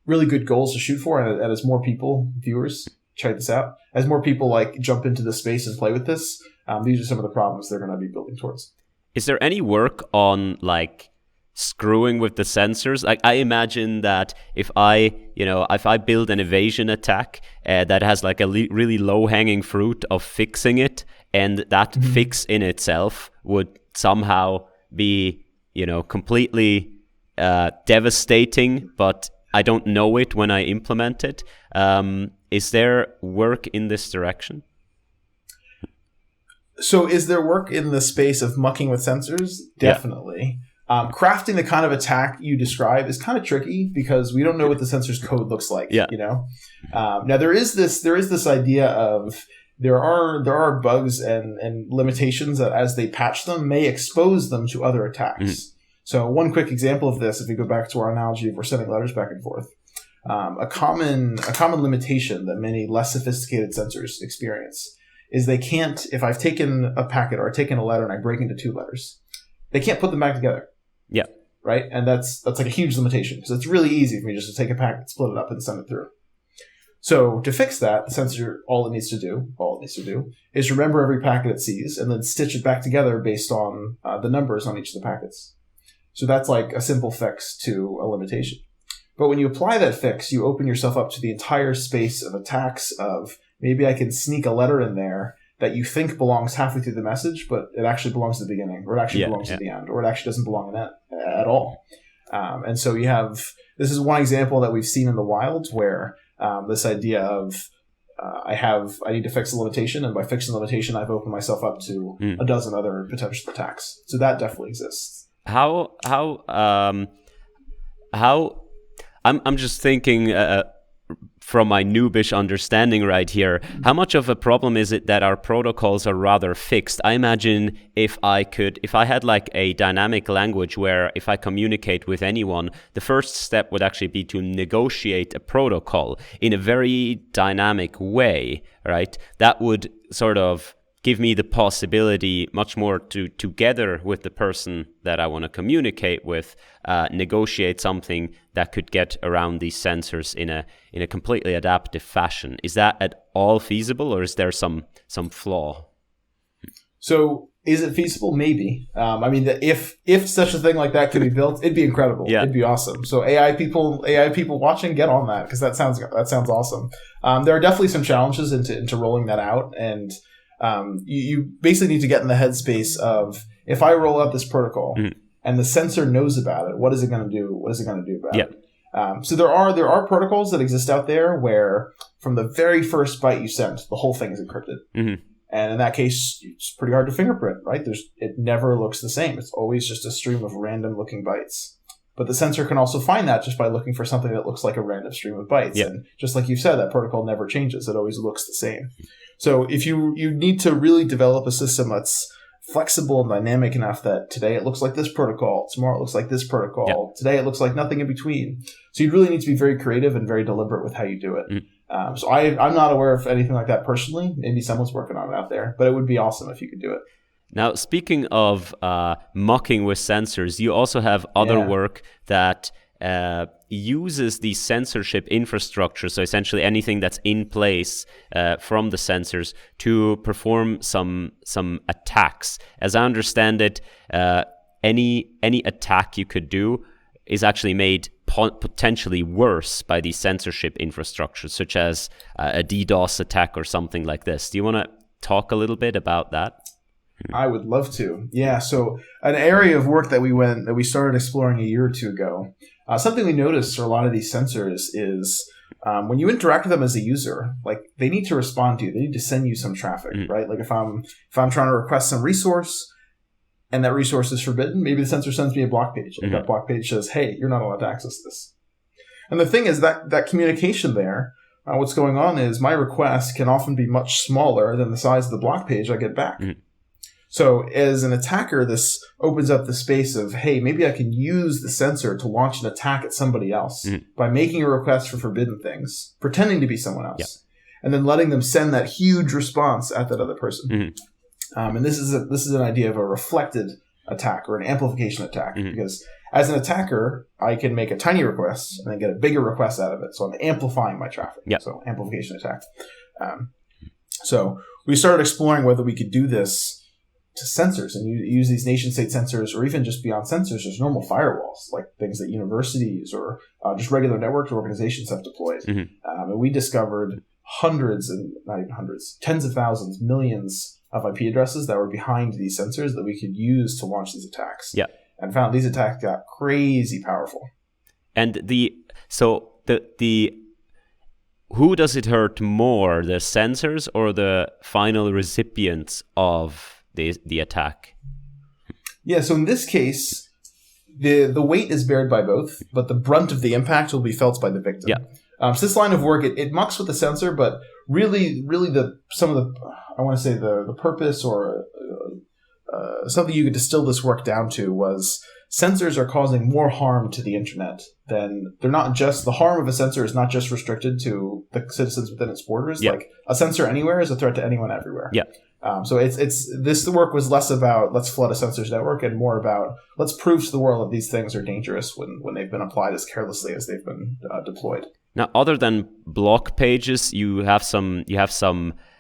really good goals to shoot for. And as more people, viewers, check this out, as more people like jump into this space and play with this, these are some of the problems they're going to be building towards. Is there any work on like screwing with the censors? Like I imagine that if I build an evasion attack that has like a really low hanging fruit of fixing it, and that fix in itself would somehow be, completely devastating, but I don't know it when I implement it. Is there work in this direction? So is there work in the space of mucking with censors? Definitely. Yeah. Crafting the kind of attack you describe is kind of tricky because we don't know what the censor's code looks like. Yeah. Now there is this idea of there are bugs and limitations that as they patch them may expose them to other attacks. So one quick example of this, if we go back to our analogy of we're sending letters back and forth, a common limitation that many less sophisticated censors experience is they can't, if I've taken a packet or I've taken a letter and I break into two letters, they can't put them back together. Yeah. Right? And that's like a huge limitation because it's really easy for me just to take a packet, split it up, and send it through. So to fix that, the censor, all it needs to do is remember every packet it sees and then stitch it back together based on the numbers on each of the packets. So that's like a simple fix to a limitation. But when you apply that fix, you open yourself up to the entire space of attacks of maybe I can sneak a letter in there that you think belongs halfway through the message, but it actually belongs at the beginning, or it actually belongs at the end, or it actually doesn't belong in that at all. And so you have, this is one example that we've seen in the wild where this idea of I need to fix a limitation, and by fixing the limitation, I've opened myself up to a dozen other potential attacks. So that definitely exists. I'm just thinking from my noobish understanding right here, how much of a problem is it that our protocols are rather fixed? I imagine if I had like a dynamic language where if I communicate with anyone, the first step would actually be to negotiate a protocol in a very dynamic way, right? That would sort of give me the possibility much more to, together with the person that I want to communicate with, negotiate something that could get around these censors in a completely adaptive fashion. Is that at all feasible, or is there some flaw? So is it feasible? Maybe. I mean, if such a thing like that could be built, it'd be incredible. Yeah. It'd be awesome. So AI people watching, get on that, because that sounds awesome. There are definitely some challenges into rolling that out, and you basically need to get in the headspace of, if I roll out this protocol and the censor knows about it, what is it going to do? What is it going to do about it? So there are protocols that exist out there where from the very first byte you sent, the whole thing is encrypted. Mm-hmm. And in that case, it's pretty hard to fingerprint, right? It never looks the same. It's always just a stream of random looking bytes. But the censor can also find that just by looking for something that looks like a random stream of bytes. Yep. And just like you said, that protocol never changes. It always looks the same. So if you need to really develop a system that's flexible and dynamic enough that today it looks like this protocol, tomorrow it looks like this protocol, yep. Today it looks like nothing in between. So you really need to be very creative and very deliberate with how you do it. So I'm not aware of anything like that personally. Maybe someone's working on it out there, but it would be awesome if you could do it. Now, speaking of mucking with censors, you also have other work that uses the censorship infrastructure, so essentially anything that's in place from the censors, to perform some attacks. As I understand it, any attack you could do is actually made potentially worse by the censorship infrastructure, such as a DDoS attack or something like this. Do you want to talk a little bit about that? I would love to. Yeah. So an area of work that we started exploring a year or two ago, something we noticed for a lot of these censors is when you interact with them as a user, like they need to respond to you. They need to send you some traffic, right? Like if I'm trying to request some resource and that resource is forbidden, maybe the censor sends me a block page. Like that block page says, hey, you're not allowed to access this. And the thing is that communication there, what's going on is my request can often be much smaller than the size of the block page I get back. So as an attacker, this opens up the space of, hey, maybe I can use the censor to launch an attack at somebody else by making a request for forbidden things, pretending to be someone else, and then letting them send that huge response at that other person. And this is an idea of a reflected attack or an amplification attack, because as an attacker, I can make a tiny request and then get a bigger request out of it. So I'm amplifying my traffic. So amplification attack. So we started exploring whether we could do this to censors and use these nation state censors, or even just beyond censors, there's normal firewalls, like things that universities or just regular networked organizations have deployed. And we discovered tens of thousands, millions of IP addresses that were behind these censors that we could use to launch these attacks. And found these attacks got crazy powerful. And who does it hurt more, the censors or the final recipients of the attack? So in this case, the weight is bared by both, but the brunt of the impact will be felt by the victim. So this line of work, it mucks with the censor, but really the purpose or something you could distill this work down to was censors are causing more harm to the internet than the harm of a censor is not just restricted to the citizens within its borders. Like a censor anywhere is a threat to anyone everywhere. So the work was less about let's flood a censor's network and more about let's prove to the world that these things are dangerous when they've been applied as carelessly as they've been deployed. Now, other than block pages, you have some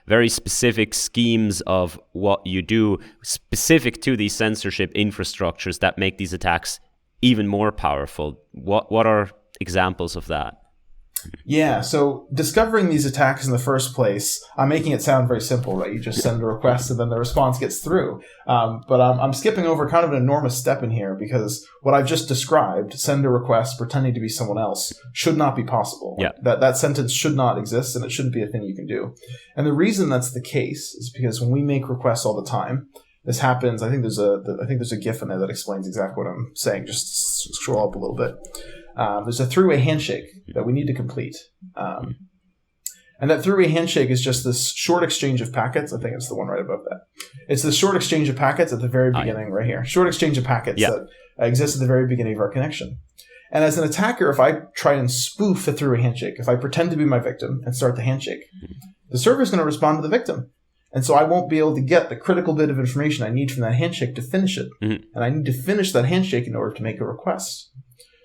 very specific schemes of what you do specific to these censorship infrastructures that make these attacks even more powerful. What are examples of that? So discovering these attacks in the first place, I'm making it sound very simple, right? You just send a request and then the response gets through. But I'm skipping over kind of an enormous step in here because what I've just described, send a request pretending to be someone else, should not be possible. That sentence should not exist and it shouldn't be a thing you can do. And the reason that's the case is because when we make requests all the time, this happens. I think there's a GIF in there that explains exactly what I'm saying. Just scroll up a little bit. There's a three-way handshake that we need to complete. And that three-way handshake is just this short exchange of packets. I think it's the one right above that. It's the short exchange of packets at the very beginning right here. Short exchange of packets that exists at the very beginning of our connection. And as an attacker, if I try and spoof a three-way handshake, if I pretend to be my victim and start the handshake, the server is going to respond to the victim. And so I won't be able to get the critical bit of information I need from that handshake to finish it. And I need to finish that handshake in order to make a request.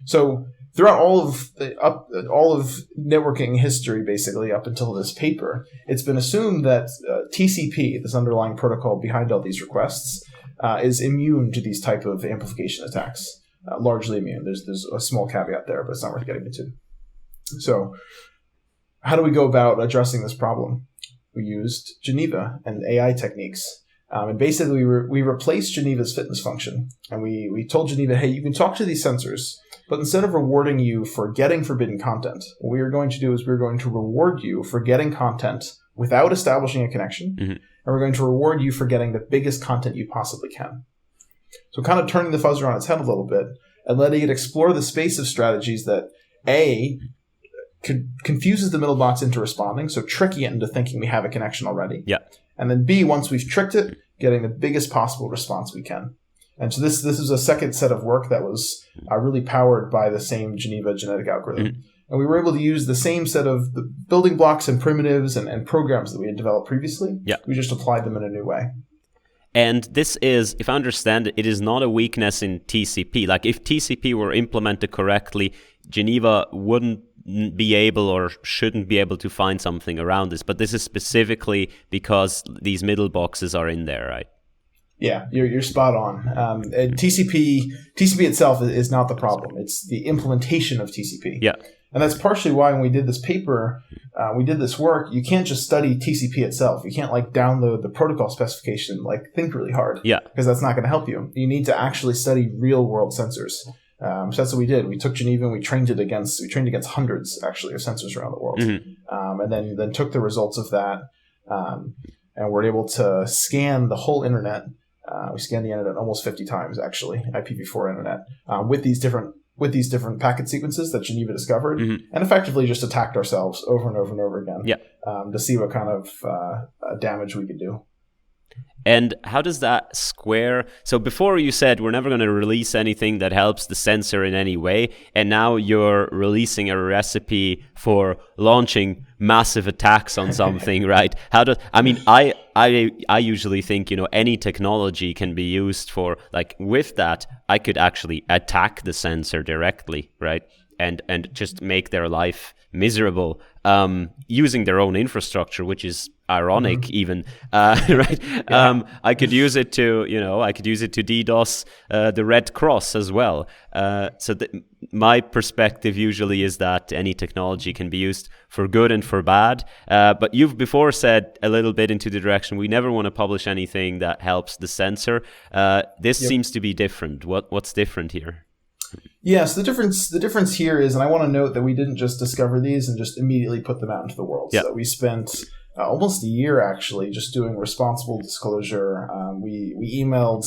So throughout all of networking history, basically up until this paper, it's been assumed that TCP, this underlying protocol behind all these requests, is immune to these type of amplification attacks. Largely immune. There's a small caveat there, but it's not worth getting into. So how do we go about addressing this problem? We used Geneva and AI techniques. And basically, we replaced Geneva's fitness function. And we told Geneva, hey, you can talk to these censors, but instead of rewarding you for getting forbidden content, what we are going to do is we're going to reward you for getting content without establishing a connection. And we're going to reward you for getting the biggest content you possibly can. So kind of turning the fuzzer on its head a little bit and letting it explore the space of strategies that, A, confuses the middle box into responding, so tricking it into thinking we have a connection already. And then B, once we've tricked it, getting the biggest possible response we can. And so this is a second set of work that was really powered by the same Geneva genetic algorithm. And we were able to use the same set of the building blocks and primitives and programs that we had developed previously. We just applied them in a new way. And this is, if I understand it, it is not a weakness in TCP. Like if TCP were implemented correctly, Geneva wouldn't be able or shouldn't be able to find something around this. But this is specifically because these middle boxes are in there, right? Yeah, you're spot on. TCP itself is not the problem. It's the implementation of TCP. And that's partially why when we did this paper, we did this work, you can't just study TCP itself. You can't download the protocol specification, think really hard. Because that's not going to help you. You need to actually study real world sensors. So that's what we did. We took Geneva and we trained against hundreds actually of sensors around the world. And then took the results of that and we're able to scan the whole internet. We scanned the internet almost 50 times actually, IPv4 internet, with these different packet sequences that Geneva discovered, and effectively just attacked ourselves over and over and over again to see what kind of damage we could do. And how does that square? So before you said we're never going to release anything that helps the censor in any way, and now you're releasing a recipe for launching massive attacks on something, right? I usually think, any technology can be used for, with that, I could actually attack the censor directly, right? And just make their life miserable, using their own infrastructure, which is ironic even, right? I could use it to, DDoS the Red Cross as well. My perspective usually is that any technology can be used for good and for bad. But you've before said a little bit into the direction, we never want to publish anything that helps the censor. This seems to be different. What's different here? Yes, the difference here is, and I want to note that we didn't just discover these and just immediately put them out into the world. So we spent almost a year actually just doing responsible disclosure. We emailed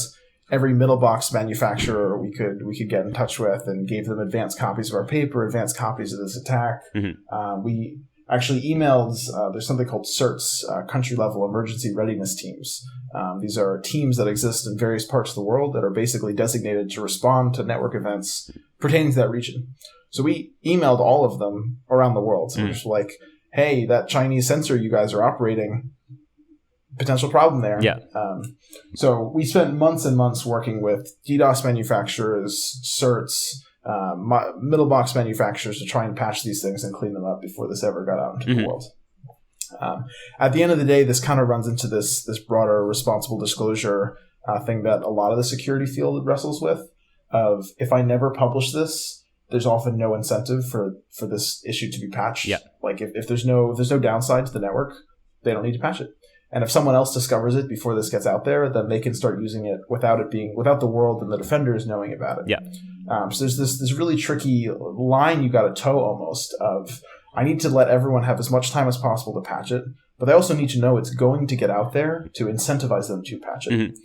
every middle box manufacturer we could get in touch with and gave them advanced copies of our paper, advanced copies of this attack. We actually emailed, there's something called CERTs, country level emergency readiness teams. These are teams that exist in various parts of the world that are basically designated to respond to network events pertaining to that region. So we emailed all of them around the world. So we're just like, hey, that Chinese sensor you guys are operating, potential problem there. So we spent months and months working with DDoS manufacturers, CERTs, middle box manufacturers to try and patch these things and clean them up before this ever got out into the world. At the end of the day, this kind of runs into this broader responsible disclosure thing that a lot of the security field wrestles with, of if I never publish this, there's often no incentive for this issue to be patched. If there's no downside to the network, they don't need to patch it. And if someone else discovers it before this gets out there, then they can start using it without the world and the defenders knowing about it. So there's this really tricky line you got to toe almost of, I need to let everyone have as much time as possible to patch it, but they also need to know it's going to get out there to incentivize them to patch it.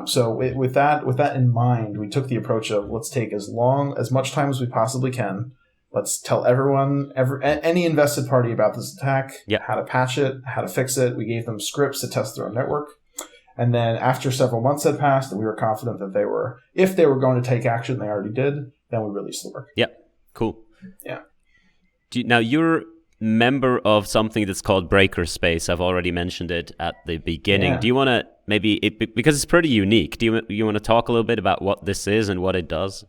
So with that in mind, we took the approach of let's take as much time as we possibly can. let's tell everyone, any invested party about this attack, how to patch it, how to fix it. We gave them scripts to test their own network. And then after several months had passed and we were confident that if they were going to take action, they already did, then we released the work. Yeah, cool. Yeah. Now, you're member of something that's called Breakerspace. I've already mentioned it at the beginning. Do you want to because it's pretty unique, do you want to talk a little bit about what this is and what it does?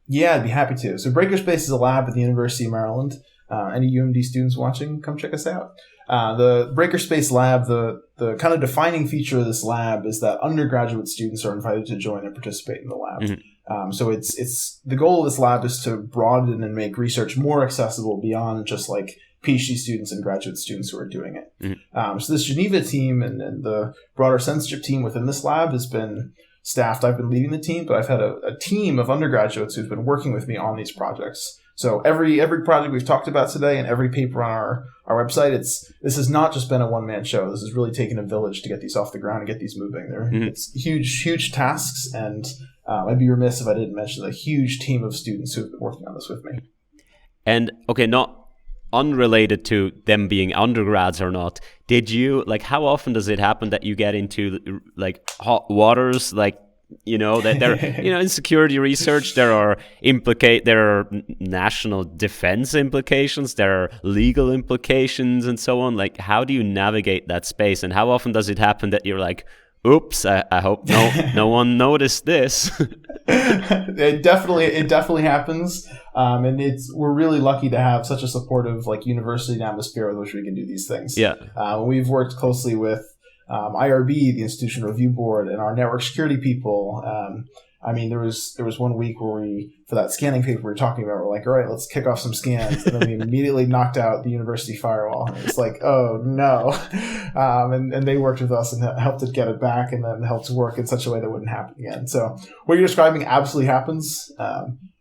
Yeah, I'd be happy to. So Breakerspace is a lab at the University of Maryland. Any UMD students watching, come check us out. The Breakerspace lab, the kind of defining feature of this lab is that undergraduate students are invited to join and participate in the lab. Mm-hmm. So it's the goal of this lab is to broaden and make research more accessible beyond just like PhD students and graduate students who are doing it. Mm-hmm. So this Geneva team and the broader censorship team within this lab has been staffed. I've been leading the team, but I've had a team of undergraduates who've been working with me on these projects. So every project we've talked about today and every paper on our website, this has not just been a one-man show. This has really taken a village to get these off the ground and get these moving. It's huge tasks, and I'd be remiss if I didn't mention the huge team of students who have been working on this with me. And okay, not unrelated to them being undergrads or not, did you, like, how often does it happen that you get into like hot waters, like, that there, in security research, there are national defense implications, there are legal implications and so on. Like, how do you navigate that space? And how often does it happen that you're like, oops, I hope no one noticed this? It definitely happens. And we're really lucky to have such a supportive like university atmosphere with which we can do these things. Yeah. We've worked closely with IRB, the Institution Review Board, and our network security people. There was one week where for that scanning paper we were talking about, we're like, all right, let's kick off some scans. And then we immediately knocked out the university firewall. And it's like, oh no. And they worked with us and helped to get it back and then helped to work in such a way that wouldn't happen again. So what you're describing absolutely happens.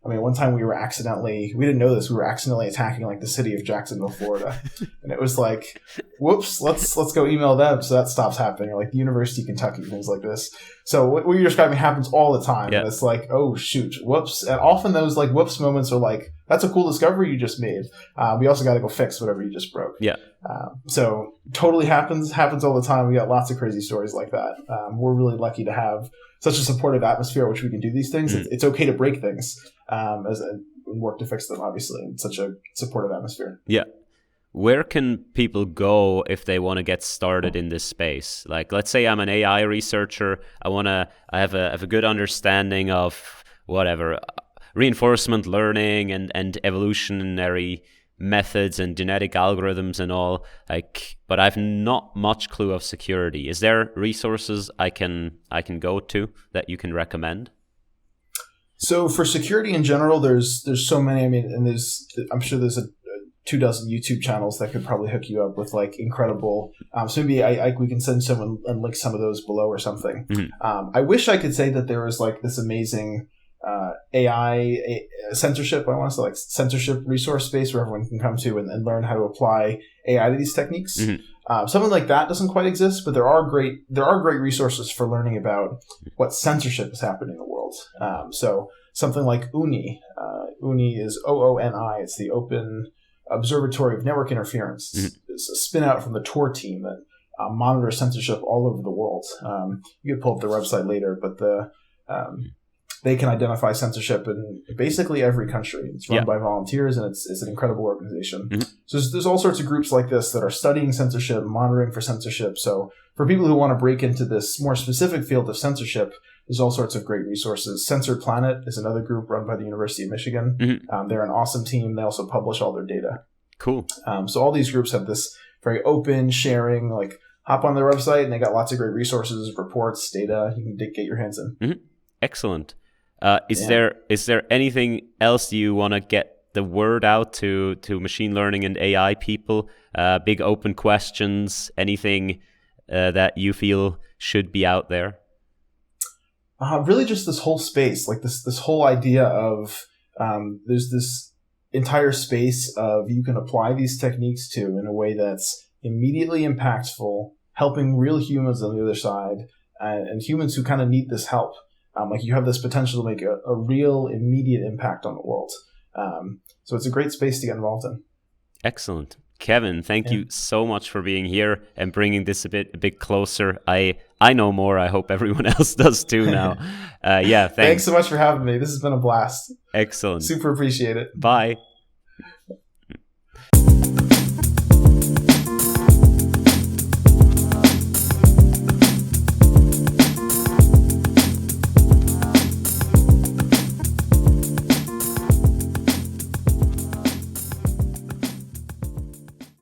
One time we didn't know this, we were accidentally attacking like the city of Jacksonville, Florida. And it was like, whoops, let's go email them so that stops happening. Or like the University of Kentucky, things like this. So what you're describing happens all the time. Yeah. And it's like, oh shoot, whoops. And often those like whoops moments are like, that's a cool discovery you just made. We also got to go fix whatever you just broke. Yeah. So totally happens all the time. We got lots of crazy stories like that. We're really lucky to have such a supportive atmosphere in which we can do these things. Mm-hmm. It's okay to break things and work to fix them, obviously, in such a supportive atmosphere. Yeah. Where can people go if they want to get started in this space? Like, let's say I'm an AI researcher. I have a good understanding of whatever, reinforcement learning and evolutionary methods and genetic algorithms and all, but I've not much clue of security. Is there resources I can go to that you can recommend? So for security in general, there's so many. I'm sure there's 24 YouTube channels that could probably hook you up with like incredible. So maybe we can send someone and link some of those below or something. Mm-hmm. I wish I could say that there was like this amazing AI censorship. I want to say like censorship resource space where everyone can come to and learn how to apply AI to these techniques. Mm-hmm. Something like that doesn't quite exist, but there are great resources for learning about what censorship is happening in the world. So something like UNI. UNI is OONI. It's the Open Observatory of Network Interference. Mm-hmm. It's a spin out from the Tor team that monitors censorship all over the world. You can pull up their website later, but they can identify censorship in basically every country. It's run by volunteers, and it's an incredible organization. Mm-hmm. So there's all sorts of groups like this that are studying censorship, monitoring for censorship. So for people who want to break into this more specific field of censorship, there's all sorts of great resources. Censored Planet is another group run by the University of Michigan. Mm-hmm. They're an awesome team. They also publish all their data. Cool. So all these groups have this very open sharing, like hop on their website and they got lots of great resources, reports, data you can get your hands in. Mm-hmm. Excellent. Is there anything else you want to get the word out to machine learning and AI people? Big open questions, anything that you feel should be out there? Really just this whole space, like this whole idea of there's this entire space of you can apply these techniques to in a way that's immediately impactful, helping real humans on the other side and humans who kind of need this help. Like you have this potential to make a real immediate impact on the world. So it's a great space to get involved in. Excellent. Kevin, thank you so much for being here and bringing this a bit closer. I know more. I hope everyone else does too now. Yeah, thanks. Thanks so much for having me. This has been a blast. Excellent. Super appreciate it. Bye.